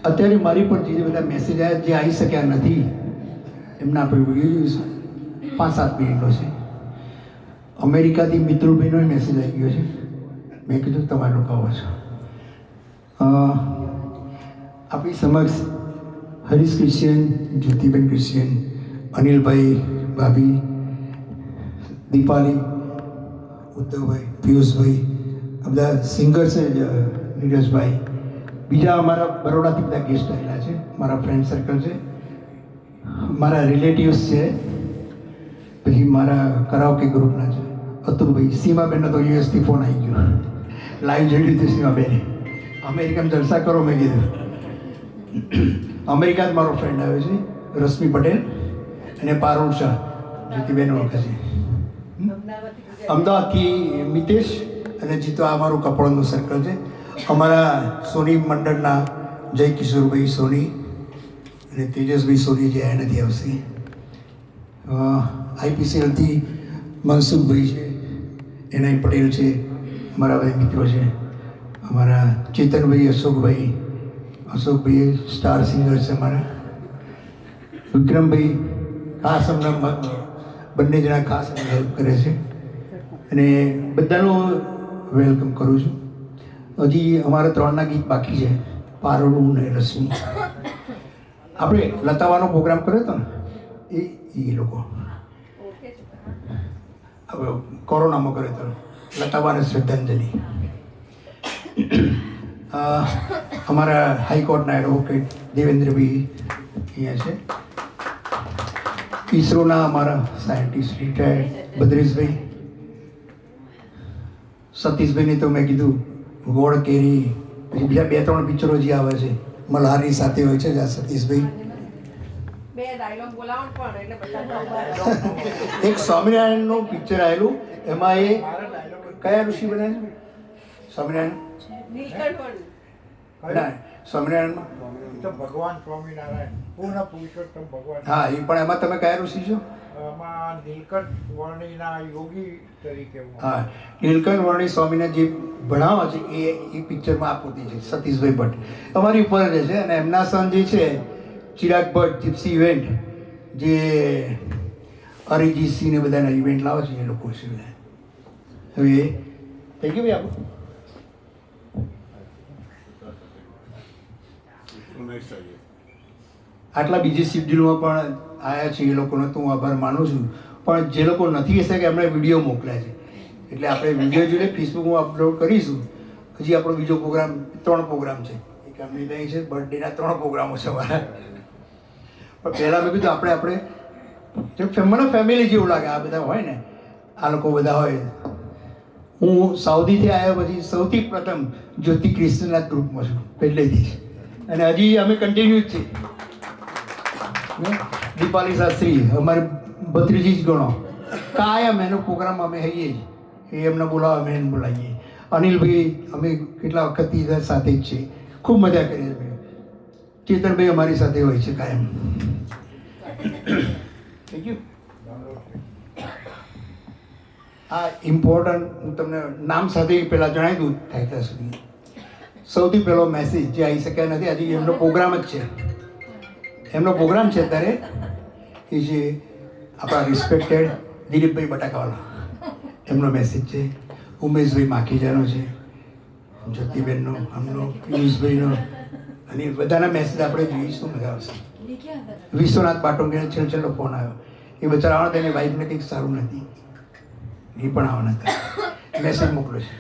અત્યારે મારી પર જે બધા મેસેજ આવ્યા જે આવી શક્યા નથી એમના આપણે વિડીયો જોઈશું. 5-7 મિનિટનો છે. અમેરિકાથી મિત્રુભાઈનો મેસેજ આવી ગયો છે. મેં કીધું તમારે લોકો આવો છો. આપણી સમક્ષ હરીશ ક્રિશ્ચિયન, જ્યોતિબેન ક્રિશ્ચિયન, અનિલભાઈ, ભાભી, દીપાલી, ઉદ્ધવભાઈ, પિયુષભાઈ, આ બધા સિંગર છે. નીરજભાઈ, બીજા અમારા બરોડાથી બધા ગેસ્ટ આવેલા છે. મારા ફ્રેન્ડ સર્કલ છે, મારા રિલેટિવ્સ છે, પછી મારા કરાઓકે ગ્રુપના છે. અતુલભાઈ, સીમાબેનનો તો યુએસથી ફોન આવી ગયો, લાઈવ જોઈ લીધું. સીમાબેને અમેરિકામાં જલસા કરો મેં કીધું. અમેરિકા જ મારો ફ્રેન્ડ આવ્યો છે, રશ્મિ પટેલ અને પારુલ શાહ, જ્યોતિબેન ઓળખે છે. અમદાવાદથી મિતેશ અને જીતો, આ મારું કપડોનું સર્કલ છે. અમારા સોની મંડળના જય કિશોરભાઈ સોની અને તેજસભાઈ સોની જે આ નથી આવશે. આઈપીસીએલથી મનસુખભાઈ છે, એનઆઈ પટેલ છે, મારા ભાઈ મિત્રો છે. અમારા ચેતનભાઈ, અશોકભાઈ સ્ટાર સિંગર છે. અમારા વિક્રમભાઈ ખાસ અમને બંને જણા ખાસ અમને હેલ્પ કરે છે અને બધાનું વેલકમ કરું છું. હજી અમારા 3ના ગીત બાકી છે, પારોલું ને રશ્મિ. આપણે લતાવાનો પ્રોગ્રામ કર્યો હતો ને એ લોકો કોરોનામાં કર્યો હતો, લતાવાને શ્રદ્ધાંજલિ. અમારા હાઈકોર્ટના એડવોકેટ દેવેન્દ્રભાઈ અહીંયા છે. ઈસરોના અમારા સાયન્ટિસ્ટ રિટાયર્ડ બદ્રેશભાઈ, સતીશભાઈને તો મેં કીધું ગોળ કેરી, પછી બીજા 2-3 પિક્ચરો જે આવે છે મલ્હારની સાથે હોય છે. જ્યાં સતીશભાઈ એક સ્વામિનારાયણનું પિક્ચર આવેલું, એમાં એ કયા ઋષિ બને છે? સ્વામિનારાયણ ભગવાન સ્વામિનારાયણ પૂર્ણ પુરુષોત્તમ ભગવાન. હા, એ પણ એમાં તમે કયા ઋષિ છો? એમાં નીલકંઠ વર્ણિના યોગી તરીકે. હા, નીલકંઠ વર્ણી સ્વામીને જે ભણાવે છે એ પિક્ચરમાં આપતી છે સતીશભાઈ ભટ્ટ. અમારી ઉપર રહે છે અને એમના સન જે છે ચિરાગ ભટ્ટ, જીપ્સી ઇવેન્ટ, જે અરિજીત સિંહ ને બધાના ઇવેન્ટ લાવે છે એ લોકો છે. હવે થઈ ગયું ભાઈ આપણું. આટલા બીજી શિડ્યુલમાં પણ આવ્યા છે એ લોકોનો તો હું આભાર માનું છું. પણ જે લોકો નથી હશે કે એમણે વિડીયો મોકલ્યા છે, એટલે આપણે વિડીયો જોઈને ફેસબુકમાં અપલોડ કરીશું. હજી આપણો બીજો પ્રોગ્રામ 3 પ્રોગ્રામ છે. એક અમની નહીં છે, બર્થડેના 3 પ્રોગ્રામો છે અમારા. પણ પહેલાં મેં કીધું આપણે મને ફેમિલી જેવું લાગે. આ બધા હોય ને, આ લોકો બધા હોય. હું સાઉદીથી આવ્યા પછી સૌથી પ્રથમ જ્યોતિ ક્રિશ્ચનના ગ્રુપમાં છું પહેલેથી, અને હજી અમે કન્ટિન્યુ જ છીએ. દીપાલી શાસ્ત્રી અમારે ભત્રીજી જ ગણો, કાયમ એનો પ્રોગ્રામ અમે હઈએ જ. એ એમને બોલાવે, અમે એને બોલાવીએ. અનિલભાઈ અમે કેટલા વખતથી સાથે જ છીએ, ખૂબ મજા કરીએ છીએ. ચેતનભાઈ અમારી સાથે હોય છે કાયમ. Thank you. આ ઇમ્પોર્ટન્ટ હું તમને નામ સાથે પહેલાં જણાવી દઉં થાય ત્યાં સુધી. સૌથી પહેલો મેસેજ જે આવી શક્યા નથી, આજે એમનો પ્રોગ્રામ જ છે. એમનો પ્રોગ્રામ છે અત્યારે. એ છે આપણા રિસ્પેક્ટેડ દિલીપભાઈ બટાકાવાલા, એમનો મેસેજ છે. ઉમેશભાઈ માખીજાનો છે, જ્યોતિબેનનો, આમનો, પિયુષભાઈનો, અને બધાના મેસેજ આપણે જોઈશું, મજા આવશે. વિશ્વનાથ બાટોંગીનો છેલ્લો ફોન આવ્યો. એ બચારા આવવાના, તેની વાઈફને કંઈક સારું નથી, એ પણ આવવાના હતા. મેસેજ મોકલો છે.